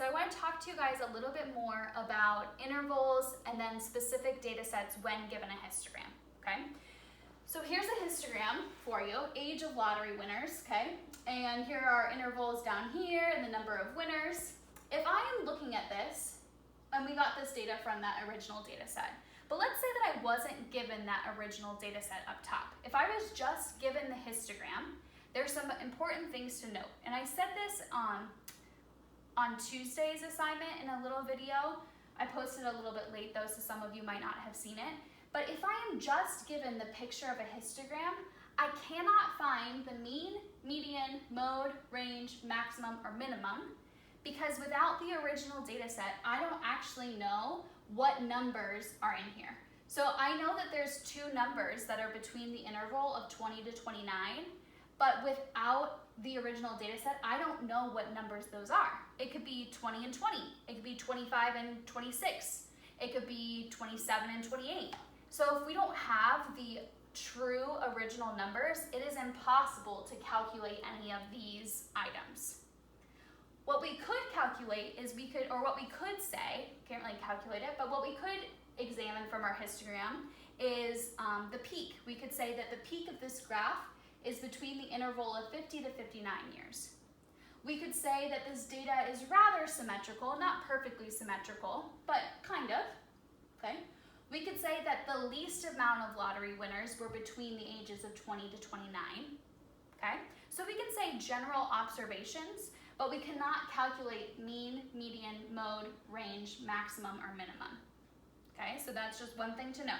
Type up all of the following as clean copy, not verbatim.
so I want to talk to you guys a little bit more about intervals and then specific data sets when given a histogram, okay? So here's a histogram for you, age of lottery winners, okay? And here are intervals down here and the number of winners. If I am looking at this, and we got this data from that original data set, but let's say that I wasn't given that original data set up top. If I was just given the histogram, there's some important things to note. And I said this on Tuesday's assignment in a little video. I posted a little bit late though, so some of you might not have seen it. But if I am just given the picture of a histogram, I cannot find the mean, median, mode, range, maximum, or minimum, because without the original data set, I don't actually know what numbers are in here. So I know that there's two numbers that are between the interval of 20 to 29, but without the original data set, I don't know what numbers those are. It could be 20 and 20. It could be 25 and 26. It could be 27 and 28. So if we don't have the true original numbers, it is impossible to calculate any of these items. What we could calculate is what we could say, can't really calculate it, but what we could examine from our histogram is the peak. We could say that the peak of this graph is between the interval of 50 to 59 years. We could say that this data is rather symmetrical, not perfectly symmetrical, but kind of, okay? We could say that the least amount of lottery winners were between the ages of 20 to 29, okay? So we can say general observations, but we cannot calculate mean, median, mode, range, maximum, or minimum, okay? So that's just one thing to know.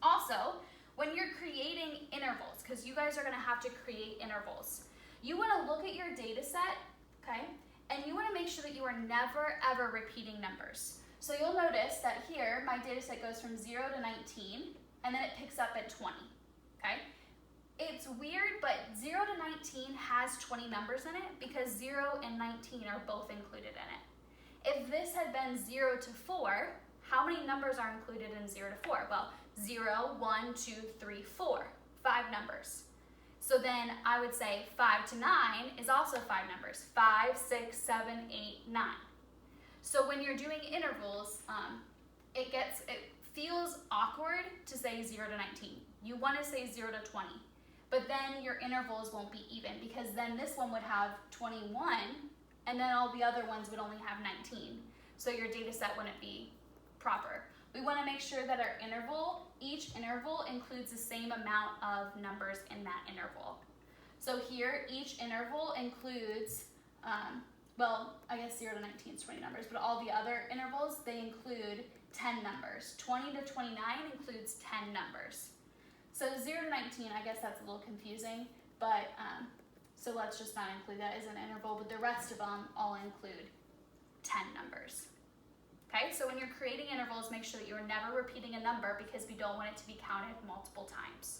Also, when you're creating intervals, because you guys are gonna have to create intervals, you wanna look at your data set, okay? And you wanna make sure that you are never, ever repeating numbers. So you'll notice that here, my data set goes from 0 to 19, and then it picks up at 20, okay? It's weird, but 0 to 19 has 20 numbers in it because 0 and 19 are both included in it. If this had been 0 to 4, how many numbers are included in 0 to 4? Well, 0, 1, 2, 3, 4, 5 numbers. So then I would say 5 to 9 is also 5 numbers, 5, 6, 7, 8, 9. So when you're doing intervals, it feels awkward to say 0 to 19. You want to say 0 to 20, but then your intervals won't be even because then this one would have 21 and then all the other ones would only have 19. So your data set wouldn't be proper. We want to make sure that our each interval includes the same amount of numbers in that interval. So here, each interval includes, well, I guess 0 to 19 is 20 numbers, but all the other intervals, they include 10 numbers. 20 to 29 includes 10 numbers. So 0 to 19, I guess that's a little confusing, but so let's just not include that as an interval, but the rest of them all include 10 numbers. Okay, so when you're creating intervals, make sure that you're never repeating a number because we don't want it to be counted multiple times.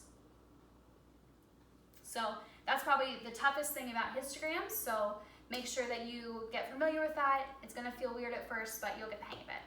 So that's probably the toughest thing about histograms, so make sure that you get familiar with that. It's gonna feel weird at first, but you'll get the hang of it.